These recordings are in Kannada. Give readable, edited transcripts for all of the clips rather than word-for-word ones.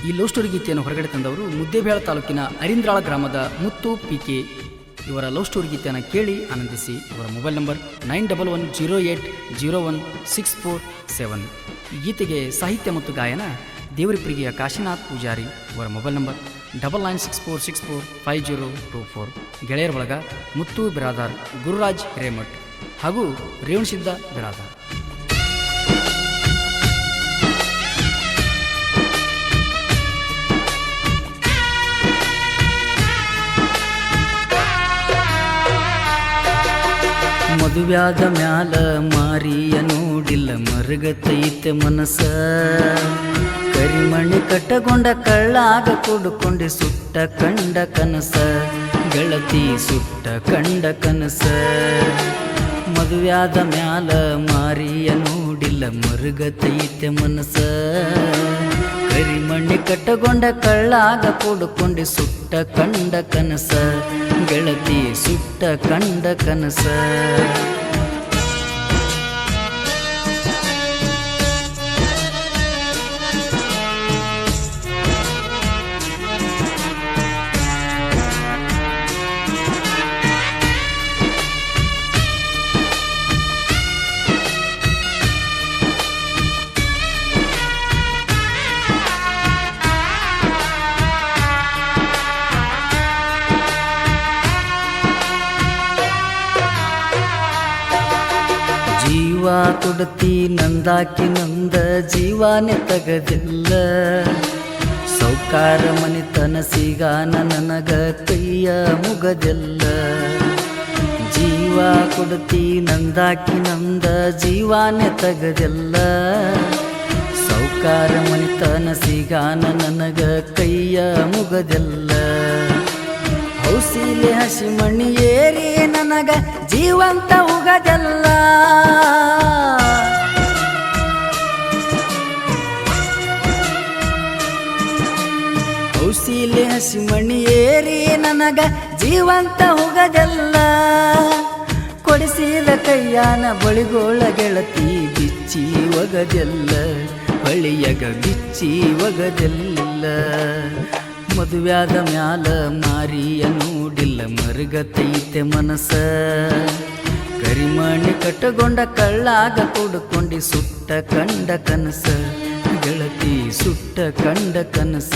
ಈ ಲವ್ ಸ್ಟೋರಿ ಗೀತೆಯನ್ನು ಹೊರಗಡೆ ತಂದವರು ಮುದ್ದೇಬೇಳ ತಾಲೂಕಿನ ಅರಿಂದ್ರಾಳ ಗ್ರಾಮದ ಮುತ್ತು PK. ಇವರ ಲವ್ ಸ್ಟೋರಿ ಗೀತೆಯನ್ನು ಕೇಳಿ ಆನಂದಿಸಿ. ಇವರ ಮೊಬೈಲ್ ನಂಬರ್ 9110801647. ಈ ಗೀತೆಗೆ ಸಾಹಿತ್ಯ ಮತ್ತು ಗಾಯನ ದೇವರಿಪ್ರಿಗೆಯ ಕಾಶಿನಾಥ್ ಪೂಜಾರಿ. ಇವರ ಮೊಬೈಲ್ ನಂಬರ್ 9964645024. ಗೆಳೆಯರ ಬಳಗ ಮುತ್ತು ಬಿರಾದಾರ್, ಗುರುರಾಜ್ ಹಿರೇಮಠ್ ಹಾಗೂ ರೇವಣಸಿದ್ದ ಬಿರಾದಾರ್. ಮದುವ್ಯಾದ ಮ್ಯಾಲ ಮಾರಿಯ ನೋಡಿಲ್ಲ ಮರುಗತೈತೆ ಮನಸ, ಕರಿಮಣಿ ಕಟ್ಟಗೊಂಡ ಕಳ್ಳಾಗ ಕುಡ್ಕೊಂಡೆ ಸುಟ್ಟ ಕಂಡ ಕನಸ, ಗೆಳತಿ ಸುಟ್ಟ ಕಂಡ ಕನಸ. ಮದುವ್ಯಾದ ಮ್ಯಾಲ ಮಾರಿಯ ನೋಡಿಲ್ಲ ಮರುಗತೈತೆ ಮನಸ, ಕರಿಮಣಿ ಕಟ್ಟಗೊಂಡ ಕಳ್ಳಾಗ ಕುಡ್ಕೊಂಡೆ ಸುಟ್ಟ ಕಂಡ ಕನಸ, ಗೆಳತಿ ಸುಟ್ಟ ಕಂಡ ಕನಸ. ಜೀವ ಕೊಡತಿ ನಂದಾಕಿ ನಂದ ಜೀವಾನೆ ತಗದಿಲ್ಲ, ಸೌಕಾರ ಮನಿತನ ಸಿಗಾನ ನನಗ ಕೈಯ ಮುಗದಿಲ್ಲ. ಜೀವ ಕೊಡತಿ ನಂದಾಕಿ ನಂದ ಜೀವಾನೆ ತಗದಿಲ್ಲ, ಸೌಕಾರ ಮನಿತನ ಸಿಗಾನ ನನಗ ಕೈಯ ಮುಗದಿಲ್ಲ. ಹೌಸಿಲೆ ಹಸಿ ಮಣ್ಣಿ ಏರಿ ನನಗ ಜೀವಂತ ಉಗದಲ್ಲ, ಹೌಸಿಲೆ ಹಸಿ ಮಣ್ಣಿ ಏರಿ ನನಗ ಜೀವಂತ ಉಗದಲ್ಲ. ಕೊಡಿಸಿದ ಕೈಯಾನ ಬಳಿಗೋಳ ಗೆಳತಿ ಬಿಚ್ಚಿ ಒಗದಲ್ಲ, ಬಳಿಯಗ ಬಿಚ್ಚಿ ಒಗದಲ್ಲ. ಮದುವ್ಯಾದ ಮ್ಯಾಲ ಮಾರಿಯ ನೋಡಿಲ್ಲ ಮರುಗತೈತೆ ಮನಸ, ಕರಿಮಣಿ ಕಟ್ಟಗೊಂಡ ಕಳ್ಳಾಗ ಕುಡ್ಕೊಂಡಿ ಸುಟ್ಟ ಕಂಡ ಕನಸ, ಗೆಳತಿ ಸುಟ್ಟ ಕಂಡ ಕನಸ.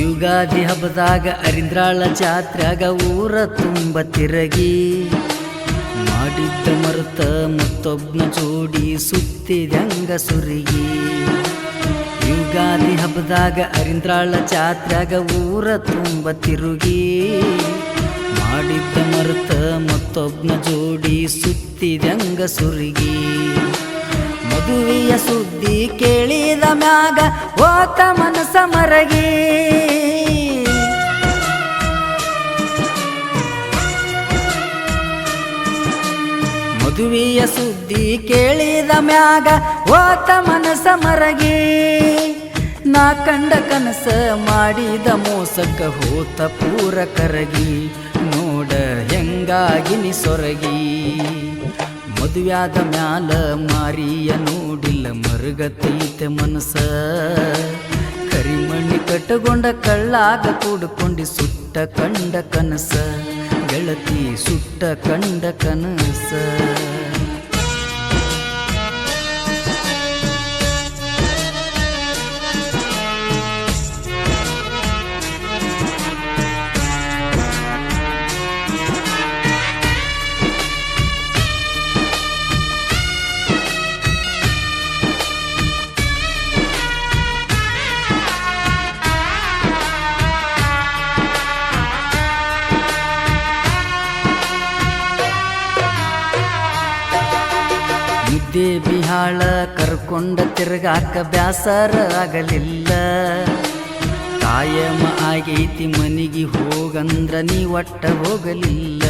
ಯುಗಾದಿ ಹಬ್ಬದಾಗ ಅರಿಂದ್ರಾಳ ಜಾತ್ರ್ಯಾಗ ಊರ ತುಂಬ ತಿರಗಿ, ಮಾಡಿದ್ದ ಮರುತ ಮತ್ತೊಬ್ನ ಜೋಡಿ ಸುತ್ತಿದಂಗ ಸುರಿಗಿ. ಯುಗಾದಿ ಹಬ್ಬದಾಗ ಅರಿಂದ್ರಾಳ ಜಾತ್ರ್ಯಾಗ ಊರ ತುಂಬ ತಿರುಗಿ, ಮಾಡಿದ್ದ ಮರುತ ಮತ್ತೊಬ್ನ ಜೋಡಿ ಸುತ್ತಿದಂಗ ಸುರಿಗಿ. ಮದುವೆಯ ಸುದ್ದಿ ಕೇಳಿದ ಮ್ಯಾಗ ಹೋತ ಮನಸ ಮರಗಿ, ಮದುವೆಯ ಸುದ್ದಿ ಕೇಳಿದ ಮ್ಯಾಗ ಹೋತ ಮನಸ ಮರಗಿ. ನಾ ಕಂಡ ಕನಸ ಮಾಡಿದ ಮೋಸಕ್ಕ ಹೋತ ಪೂರ ಕರಗಿ, ನೋಡ ಹೆಂಗಾಗಿನಿ ಸೊರಗಿ. ಮದುವ್ಯಾದ ಮ್ಯಾಲ ಮಾರಿಯ ನೋಡಿಲ್ಲ ಮರುಗತೈತೆ ಮನಸ, ಕರಿಮಣಿ ಕಟ್ಟಗೊಂಡ ಕಳ್ಳಾಗ ಕೂಡ್ಕೊಂಡಿ ಸುಟ್ಟ ಕಂಡ ಕನಸ, ಗೆಳತಿ ಸುಟ್ಟ ಕಂಡ ಕನಸ. ಮುದ್ದೆ ಬಿಹಾಳ ಕರ್ಕೊಂಡ ತಿರುಗಾಕ ಬ್ಯಾಸರ ಆಗಲಿಲ್ಲ. ಕಾಯಮ ಆಗೈತಿ ಮನಿಗೆ ಹೋಗಂದ್ರ ನೀ ಒಟ್ಟ ಹೋಗಲಿಲ್ಲ.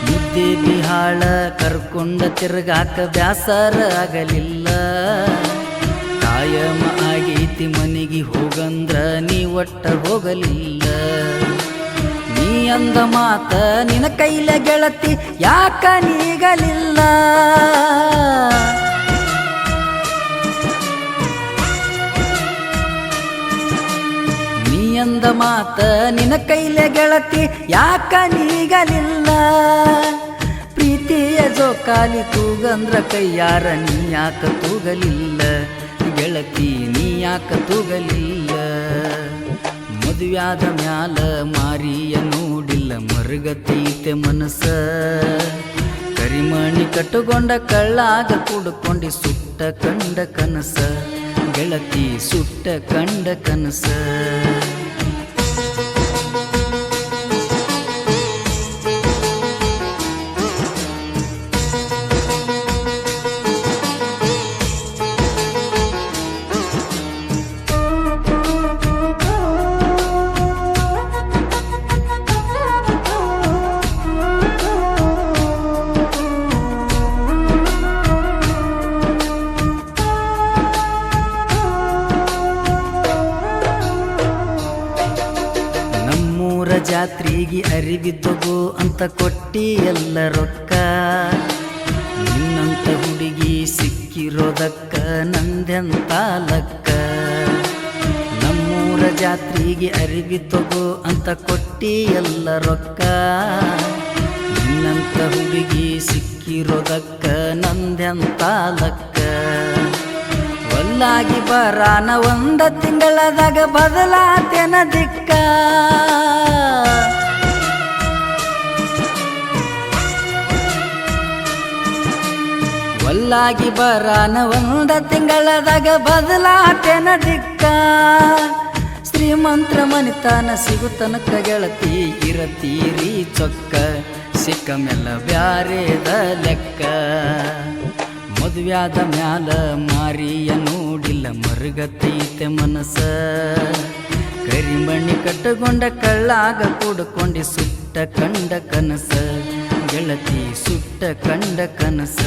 ಮುದ್ದೆ ಬಿಹಾಳ ಕರ್ಕೊಂಡ ತಿರುಗಾಕ ಬ್ಯಾಸರ ಆಗಲಿಲ್ಲ. ಕಾಯಮ ಆಗೈತಿ ಮನಿಗೆ ಹೋಗಂದ್ರ ನೀ ಒಟ್ಟ ಹೋಗಲಿಲ್ಲ. ನೀ ಅಂದ ಮಾತ ನಿನ್ನ ಕೈಲ ಗೆಳತಿ ಯಾಕ ನೀಗಲಿಲ್ಲ. ನೀ ಅಂದ ಮಾತ ನಿನ್ನ ಕೈಲ ಗೆಳತಿ ಯಾಕ ನೀಗಲಿಲ್ಲ. ಪ್ರೀತಿಯ ಜೋಕಾಲಿ ತೂಗಂದ್ರ ಕೈಯಾರ ನೀ ಯಾಕ ತೂಗಲಿಲ್ಲ. ಗೆಳತಿ ನೀ ಯಾಕ ತೂಗಲಿಲ್ಲ. ಮದುವ್ಯಾದ ಮ್ಯಾಲ ಮಾರಿಯ ನೋಡಿಲ್ಲ ಮರುಗತೈತೆ ಮನಸ್ಸ. ಕರಿಮಣಿ ಕಟ್ಟುಕೊಂಡ ಕಳ್ಳಾಗ ಕುಡ್ಕೊಂಡಿ ಸುಟ್ಟ ಕಂಡ ಕನಸ. ಗೆಳತಿ ಸುಟ್ಟ ಕಂಡ ಕನಸ. ಜಾತ್ರೆಗೆ ಅರಿವಿದ್ದಗೋ ಅಂತ ಕೊಟ್ಟಿ ಎಲ್ಲ ರೊಕ್ಕ. ನಿನ್ನಂತ ಹುಡುಗಿ ಸಿಕ್ಕಿರೋದಕ್ಕ ನಂದೆಂತ ಲಕ್ಕ. ನಮ್ಮೂರ ಜಾತ್ರೆಗೆ ಅರಿವಿದ್ದಗೋ ಅಂತ ಕೊಟ್ಟಿ ಎಲ್ಲ ರೊಕ್ಕ. ನಿನ್ನಂತ ಹುಡುಗಿ ಸಿಕ್ಕಿರೋದಕ್ಕ ನಂದೆಂತ ಲಕ್ಕ. ಒಲ್ಲಾಗಿ ಬರಾನ ಒಂದ ತಿಂಗಳದಾಗ ಬದಲಾತೇನ ದಿಕ್ಕ. ಒಲ್ಲಾಗಿ ಬರಾನ ಒಂದ ತಿಂಗಳದಾಗ ಬದಲಾತೇನ ದಿಕ್ಕ. ಶ್ರೀಮಂತ್ರ ಮನಿತಾನ ಸಿಗುತನಕ ಗೆಳತಿ ಇರತೀರಿ ಚೊಕ್ಕ. ಸಿಕ್ಕ ಮೆಲ್ಲ ಬ್ಯಾರೇದ ಲೆಕ್ಕ. ಮದುವ್ಯಾದ ಮ್ಯಾಲ ಮಾರಿಯ ನೋಡಿಲ್ಲ ಮರುಗತೈತೆ ಮನಸ. ಕರಿಮಣಿ ಕಟ್ಟುಕೊಂಡ ಕಳ್ಳಾಗ ಕೂಡ್ಕೊಂಡಿ ಸುಟ್ಟ ಕಂಡ ಕನಸ. ಗೆಳತಿ ಸುಟ್ಟ ಕಂಡ ಕನಸ.